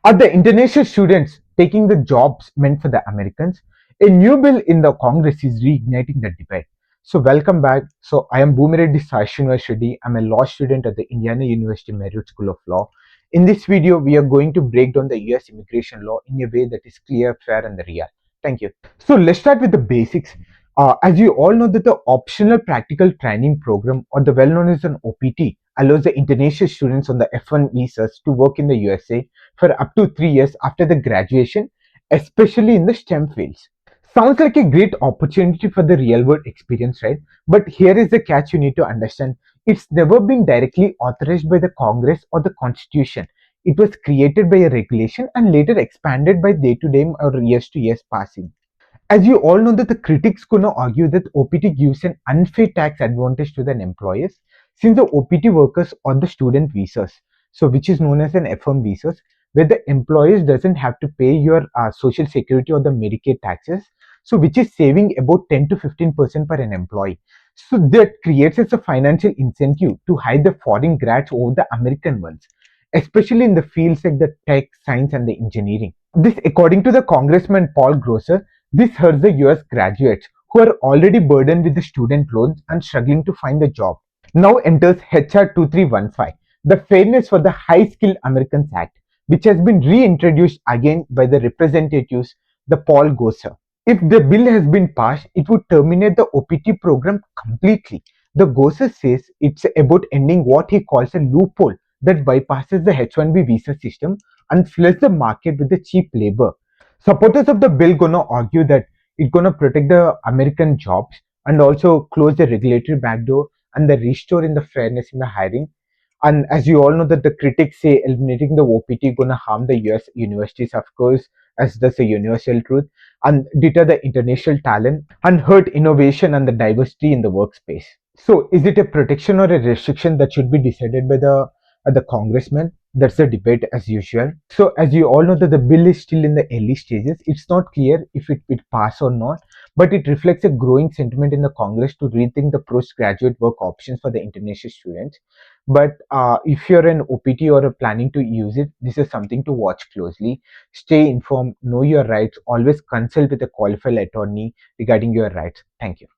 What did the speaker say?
Are the international students taking the jobs meant for the Americans? A new bill in the Congress is reigniting the debate. So, welcome back. So, I am Bhumireddy Sashinvas Reddy. I'm a law student at the Indiana University Marriott School of Law. In this video, we are going to break down the US immigration law in a way that is clear, fair, and real. Thank you. So, let's start with the basics. As you all know, that the optional practical training program, or the well known as an OPT, allows the international students on the F1 visas to work in the USA for up to 3 years after the graduation, especially in the STEM fields. Sounds like a great opportunity for the real world experience, right? But here is the catch you need to understand. It's never been directly authorized by the Congress or the Constitution. It was created by a regulation and later expanded by day to day or years to years passing. As you all know that the critics gonna argue that OPT gives an unfair tax advantage to the employers since the OPT workers on the student visas, so which is known as an F1 visas, where the employers doesn't have to pay your social security or the Medicaid taxes, so which is saving about 10 to 15% per an employee. So that creates as a financial incentive to hide the foreign grads over the American ones, especially in the fields like the tech, science, and the engineering. This, according to the Congressman Paul Gosar, this hurts the US graduates who are already burdened with the student loans and struggling to find a job. Now enters HR 2315, the Fairness for the High Skilled Americans Act, which has been reintroduced again by the representatives, the Paul Gosar. If the bill has been passed, it would terminate the OPT program completely. The Gosar says it's about ending what he calls a loophole that bypasses the H1B visa system and floods the market with the cheap labor. Supporters of the bill gonna argue that it's gonna protect the American jobs and also close the regulatory backdoor and the restore in the fairness in the hiring. And as you all know that the critics say eliminating the OPT gonna harm the US universities, of course, as that's a universal truth, and deter the international talent and hurt innovation and the diversity in the workspace. So is it a protection or a restriction that should be decided by the congressman? That's the debate as usual. So as you all know that the bill is still in the early stages, it's not clear if it will pass or not, but it reflects a growing sentiment in the Congress to rethink the postgraduate work options for the international students. But if you're an OPT or planning to use it, this is something to watch closely. Stay informed, know your rights, always consult with a qualified attorney regarding your rights. Thank you.